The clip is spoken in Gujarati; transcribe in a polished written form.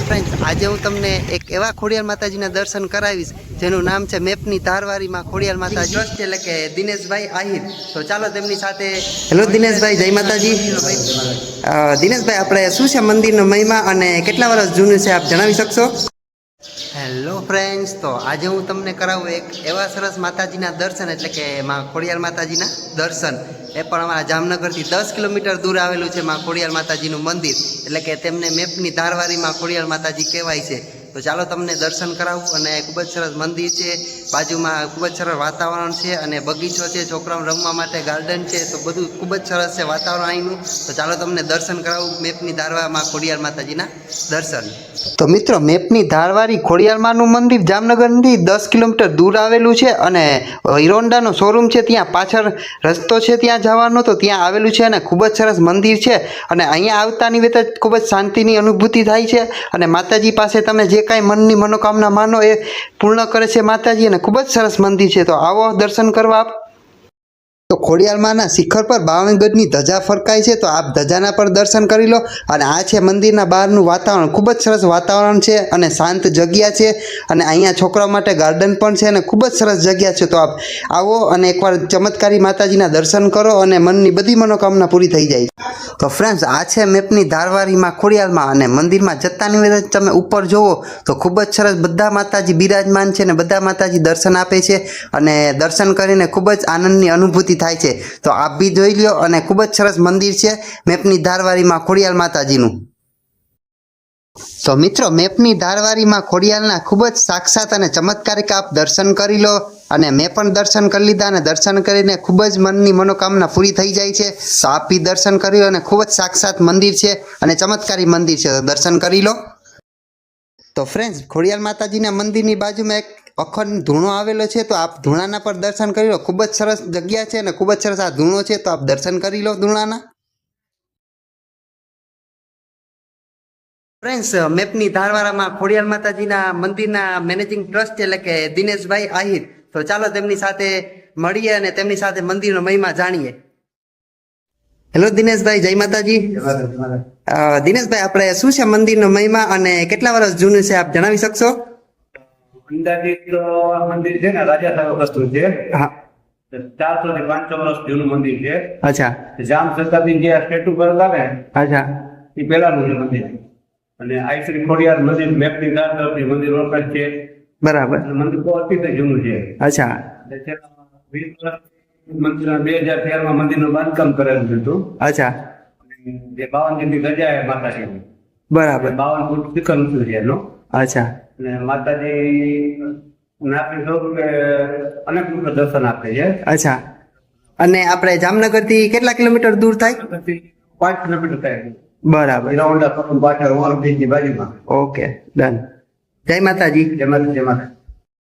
ફ્રેન્ડ્સ, આજે હું તમને એક એવા ખોડિયાર માતાજીના દર્શન કરાવીશ જેનું નામ છે મેપની ધારવારીમાં ખોડિયાર માતાજી ટ્રસ્ટ, એટલે કે દિનેશભાઈ આહિર. તો ચાલો તેમની સાથે. હેલો દિનેશભાઈ, જય માતાજી. દિનેશભાઈ, આપણે શું છે મંદિરનો મહિમા અને કેટલા વર્ષ જૂનું છે, આપ જણાવી શકશો? હેલો ફ્રેન્ડ્સ, તો આજે હું તમને કરાવું એક એવા સરસ માતાજીના દર્શન, એટલે કે માં ખોડિયાર માતાજીના દર્શન. એ પણ અમારા જામનગરથી 10 કિલોમીટર દૂર આવેલું છે માં ખોડિયાર માતાજીનું મંદિર, એટલે કે તેમને મેપની ધારવારીમાં ખોડિયાર માતાજી કહેવાય છે. તો ચાલો તમને દર્શન કરાવું. અને ખૂબ જ સરસ મંદિર છે, બાજુમાં ખૂબ જ સરસ વાતાવરણ છે અને બગીચો છે, છોકરાઓને રમવા માટે ગાર્ડન છે, તો બધું ખૂબ જ સરસ છે વાતાવરણ અહીંનું. તો ચાલો તમને દર્શન કરાવું મેપની ધારવારીમાં ખોડિયાર માતાજીના દર્શન. તો મિત્રો, મેપની ધારવારી ખોડિયારમાંનું મંદિર જામનગરથી 10 કિલોમીટર દૂર આવેલું છે અને હીરોન્ડાનો શોરૂમ છે ત્યાં પાછળ રસ્તો છે ત્યાં જવાનો, તો ત્યાં આવેલું છે અને ખૂબ જ સરસ મંદિર છે. અને અહીંયા આવતાની વેત જ ખૂબ જ શાંતિની અનુભૂતિ થાય છે અને માતાજી પાસે તમે જે કાંઈ મનની મનોકામના માનો એ પૂર્ણ કરે છે માતાજી, અને ખૂબ જ સરસ મંદિર છે. તો આવો દર્શન કરવા આપ. તો ખોડિયારમાંના શિખર પર 52 ગજની ધજા ફરકાય છે, તો આપ ધજાના પર દર્શન કરી લો. અને આ છે મંદિરના બહારનું વાતાવરણ, ખૂબ જ સરસ વાતાવરણ છે અને શાંત જગ્યા છે. અને અહીંયા છોકરાઓ માટે ગાર્ડન પણ છે અને ખૂબ જ સરસ જગ્યા છે. તો આપ આવો અને એકવાર ચમત્કારી માતાજીના દર્શન કરો અને મનની બધી મનોકામના પૂરી થઈ જાય. તો ફ્રેન્ડ્સ, આ છે મેપની ધારવારીમાં ખોડિયારમાં, અને મંદિરમાં જતાની વેત તમે ઉપર જોવો તો ખૂબ જ સરસ બધા માતાજી બિરાજમાન છે અને બધા માતાજી દર્શન આપે છે અને દર્શન કરીને ખૂબ જ આનંદની અનુભૂતિ થાય છે. તો આપ બી જોઈ લ્યો. અને ખૂબ જ સરસ મંદિર છે મેપની ધારવારીમાં ખોડિયાર માતાજીનું. તો મિત્રો, મેપની ધારવારીમાં ખોડિયારના ખૂબ જ સાક્ષાત અને ચમત્કારિક આપ દર્શન કરી લો. અને મેં પણ દર્શન કરી લીધા અને દર્શન કરીને ખૂબ જ મનની મનોકામના પૂરી થઈ જાય છે. તો આપ બી દર્શન કરી લો. અને ખૂબ જ સાક્ષાત મંદિર છે અને ચમત્કારી મંદિર છે, તો દર્શન કરી લો. તો ફ્રેન્ડ્સ, ખોડિયાર માતાજીના મંદિરની બાજુમાં એક અખંડ ધૂણો આવેલો છે, તો આપ ધૂણાના પર દર્શન કરી લો. ખૂબ જ સરસ જગ્યા છે અને ખૂબ જ સરસ આ ધૂણો છે, તો આપ દર્શન કરી લો ધૂણાના. ફ્રેન્ડ્સ, મેપની ધારવારામાં ખોડિયાર માતાજીના મંદિરના મેનેજિંગ ટ્રસ્ટ, એટલે કે દિનેશભાઈ આહિર. તો ચાલો તેમની સાથે મળીએ અને તેમની સાથે મંદિરનો મહિમા જાણીએ. હેલો દિનેશભાઈ, જય માતાજી. દિનેશભાઈ, આપણે શું છે મંદિરનો મહિમા અને કેટલા વર્ષ જૂનું છે, આપ જણાવી શકશો? અંદાજિત મંદિર છે ને રાજા સાહેબ વસ્તુ છે. હા, 400 થી 500 વર્ષ જૂનું મંદિર છે. અચ્છા. જામ શતાબ્દી જે સ્ટેચ્યુ કરતા ને અચ્છા. એ પેલાનું છે મંદિર. અને આઈ શ્રી ખોડિયાર મંદિર મેપની ધારવારી મંદિર વપરાય છે. બરાબર. અને મંદિર બહુ અત્યંત જૂનું છે. અચ્છા. મંદિર 2013 માં મંદિરનું બાંધકામ કરેલું હતું. અચ્છા. જે 52 ની ધજા છે માતાજી. બરાબર. 52 ફૂટ શિખર ઊંચું છે એનું. અચ્છા. અને માતાજી નાપી સ્વરૂપે અનેક લોકો દર્શન આપે છે. અચ્છા. અને આપણે જામનગરથી કેટલા કિલોમીટર દૂર થાય? 5 કિલોમીટર થાય. બરાબર. હીરોહોન્ડા શોરૂમ પાછળ ઓવરબ્રિજની બાજુમાં. Okay, done. જય માતાજી. જેમાં